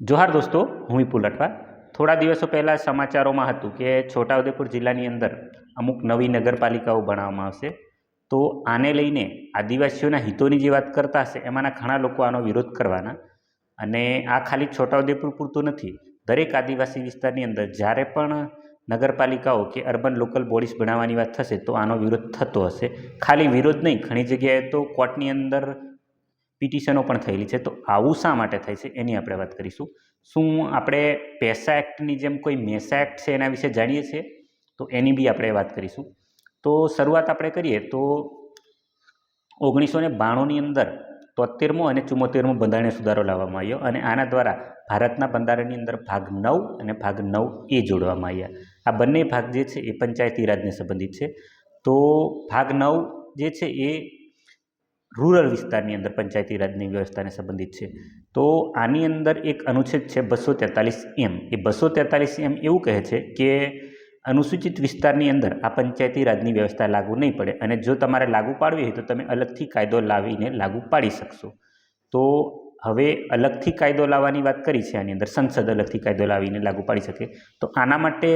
જોહાર દોસ્તો, હું વિપુલ રાઠવા। થોડા દિવસો પહેલાં સમાચારોમાં હતું કે છોટાઉદેપુર જિલ્લાની અંદર અમુક નવી નગરપાલિકાઓ બનાવવામાં આવશે। તો આને લઈને આદિવાસીઓના હિતોની જે વાત કરતા હશે એમાંના ઘણા લોકો આનો વિરોધ કરવાના। અને આ ખાલી છોટાઉદેપુર પૂરતું નથી, દરેક આદિવાસી વિસ્તારની અંદર જ્યારે પણ નગરપાલિકાઓ કે અર્બન લોકલ બોડીઝ બનાવવાની વાત થશે તો આનો વિરોધ થતો હશે। ખાલી વિરોધ નહીં, ઘણી જગ્યાએ તો કોર્ટની અંદર પિટિશનો પણ થયેલી છે। તો આવું શા માટે થાય છે એની આપણે વાત કરીશું। શું આપણે પેસા એક્ટની જેમ કોઈ મેસા એક્ટ છે એના વિશે જાણીએ છીએ? તો એની બી આપણે વાત કરીશું। તો શરૂઆત આપણે કરીએ તો 1992ની અંદર 73મો અને 74મો બંધારણીય સુધારો લાવવામાં આવ્યો અને આના દ્વારા ભારતના બંધારણની અંદર ભાગ 9 અને ભાગ 9A જોડવામાં આવ્યા। આ બંને ભાગ જે છે એ પંચાયતી રાજને સંબંધિત છે। તો ભાગ 9 જે છે એ રૂરલ વિસ્તારની અંદર પંચાયતી રાજની વ્યવસ્થાને સંબંધિત છે। તો આની અંદર એક અનુચ્છેદ છે 243M। એ 243M એવું કહે છે કે અનુસૂચિત વિસ્તારની અંદર આ પંચાયતી રાજની વ્યવસ્થા લાગુ નહીં પડે અને જો તમારે લાગુ પાડવી હોય તો તમે અલગથી કાયદો લાવીને લાગુ પાડી શકશો। તો હવે અલગથી કાયદો લાવવાની વાત કરી છે, આની અંદર સંસદ અલગથી કાયદો લાવીને લાગુ પાડી શકે। તો આના માટે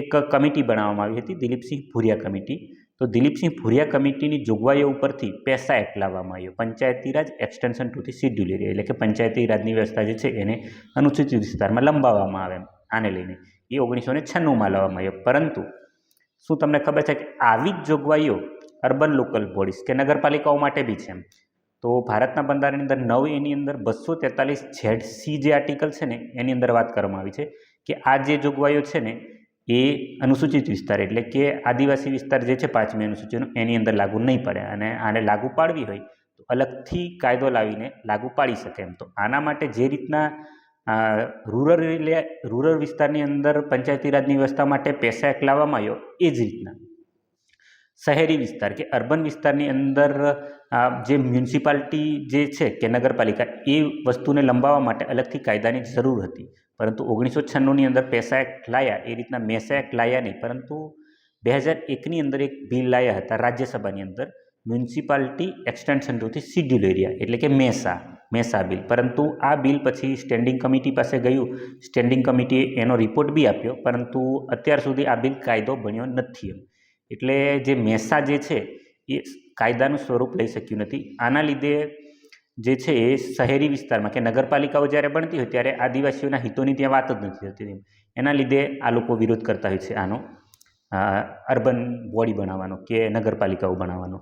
એક કમિટી બનાવવામાં આવી હતી, દિલીપસિંહ ભુરિયા કમિટી। તો દિલીપસિંહ ભુરિયા કમિટીની જોગવાઈઓ ઉપરથી પેસા એક્ટ લાવવામાં આવ્યો, Panchayati Raj extension to the schedule area, એટલે કે પંચાયતી રાજની વ્યવસ્થા જે છે એને અનુસૂચિત વિસ્તારમાં લંબાવવામાં આવે આને લઈને। એ 1996માં લાવવામાં આવ્યો। પરંતુ શું તમને ખબર છે કે આવી જ જોગવાઈઓ અર્બન લોકલ બોડીઝ કે નગરપાલિકાઓ માટે બી છે? તો ભારતના બંધારણની અંદર 9A ની અંદર 243ZC જે આર્ટિકલ છે ને એની અંદર વાત કરવામાં આવી છે કે આ જે જોગવાઈઓ છે ને એ અનુસૂચિત વિસ્તાર એટલે કે આદિવાસી વિસ્તાર જે છે 5મી અનુસૂચિનો એની અંદર લાગુ નહીં પડે અને આને લાગુ પાડવી હોય તો અલગથી કાયદો લાવીને લાગુ પાડી શકે એમ। તો આના માટે જે રીતના રૂરલ વિસ્તારની અંદર પંચાયતી રાજની વ્યવસ્થા માટે પેસા એક્ટ લાવવામાં આવ્યો, એ જ રીતના શહેરી વિસ્તાર કે અર્બન વિસ્તારની અંદર જે મ્યુનિસિપાલિટી જે છે કે નગરપાલિકા એ વસ્તુને લંબાવવા માટે અલગથી કાયદાની જરૂર હતી। પરંતુ 1996ની અંદર પેસા એક્ટ લાયા, એ રીતના મેસા એક્ટ લાયા નહીં, પરંતુ 2001ની અંદર એક બિલ લાયા હતા રાજ્યસભાની અંદર, municipality extension to the schedule area એટલે કે મેસા બિલ। પરંતુ આ બિલ પછી સ્ટેન્ડિંગ કમિટી પાસે ગયું, સ્ટેન્ડિંગ કમિટીએ એનો રિપોર્ટ બી આપ્યો, પરંતુ અત્યાર સુધી આ બિલ કાયદો બન્યો નથી એમ। એટલે જે મેસા જે છે એ કાયદાનું સ્વરૂપ લઈ શક્યું નથી। આના લીધે જે છે એ શહેરી વિસ્તારમાં કે નગરપાલિકાઓ જ્યારે બનતી હોય ત્યારે આદિવાસીઓના હિતોની ત્યાં વાત જ નથી થતી। એના લીધે આ લોકો વિરોધ કરતા હોય છે આનો, અર્બન બોડી બનાવવાનો કે નગરપાલિકાઓ બનાવવાનો।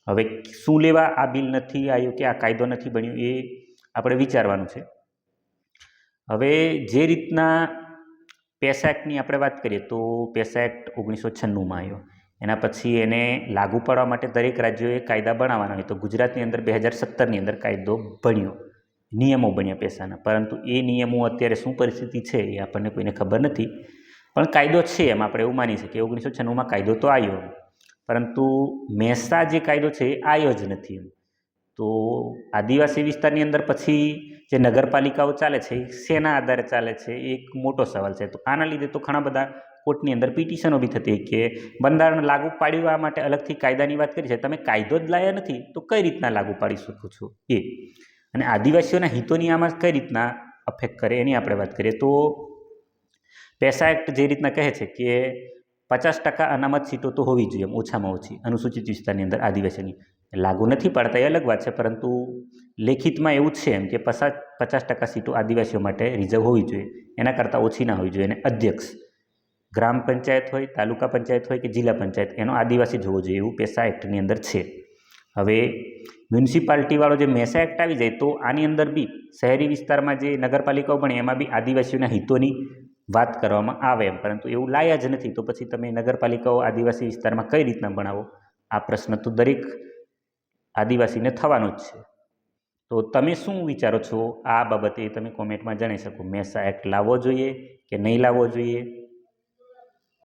હવે શું લેવા આ બિલ નથી આવ્યું કે આ કાયદો નથી બન્યો એ આપણે વિચારવાનું છે। હવે જે રીતના પેસા એક્ટની આપણે વાત કરીએ તો પેસા એક્ટ 1996માં આવ્યો, એના પછી એને લાગુ પાડવા માટે દરેક રાજ્યોએ કાયદા બનાવવાના હોય। તો ગુજરાતની અંદર 2017ની અંદર કાયદો બન્યો, નિયમો બન્યા પેસાના, પરંતુ એ નિયમો અત્યારે શું પરિસ્થિતિ છે એ આપણને કોઈને ખબર નથી। પણ કાયદો છે એમ આપણે એવું માની શકીએ। 1996માં કાયદો તો આવ્યો, પરંતુ મેસા જે કાયદો છે એ આવ્યો જ નથી એમ। તો આદિવાસી વિસ્તારની અંદર પછી જે નગરપાલિકાઓ ચાલે છે એ શેના આધારે ચાલે છે એ એક મોટો સવાલ છે। તો આના લીધે તો ઘણા બધા કોર્ટની અંદર પિટિશનો બી થતી કે બંધારણ લાગુ પાડવા માટે અલગથી કાયદાની વાત કરી છે, તમે કાયદો જ લાયા નથી તો કઈ રીતના લાગુ પાડી શકો છો એ, અને આદિવાસીઓના હિતોની આમાં કઈ રીતના અફેક્ટ કરે એની આપણે વાત કરીએ તો પેસા એક્ટ જે રીતના કહે છે કે 50% અનામત સીટો તો હોવી જોઈએ એમ, ઓછામાં ઓછી અનુસૂચિત વિસ્તારની અંદર આદિવાસીની। લાગુ નથી પાડતા એ અલગ વાત છે, પરંતુ લેખિતમાં એવું જ છે એમ કે 50% સીટો આદિવાસીઓ માટે રિઝર્વ હોવી જોઈએ, એના કરતાં ઓછી ના હોવી જોઈએ। અને અધ્યક્ષ ગ્રામ પંચાયત હોય, તાલુકા પંચાયત હોય કે જિલ્લા પંચાયત, એનો આદિવાસી જ હોવો જોઈએ એવું પેસા એક્ટની અંદર છે। હવે મ્યુનિસિપાલિટીવાળો જે મેસા એક્ટ આવી જાય તો આની અંદર બી શહેરી વિસ્તારમાં જે નગરપાલિકાઓ બને એમાં બી આદિવાસીઓના હિતોની વાત કરવામાં આવે એમ, પરંતુ એવું લાયા જ નથી। તો પછી તમે નગરપાલિકાઓ આદિવાસી વિસ્તારમાં કઈ રીતના બનાવો? આ પ્રશ્ન તો દરેક આદિવાસીને થવાનો જ છે। તો તમે શું વિચારો છો આ બાબતે? તમે કોમેન્ટમાં જણાવી શકો। મેસા એક્ટ લાવવો જોઈએ કે નહીં લાવવો જોઈએ?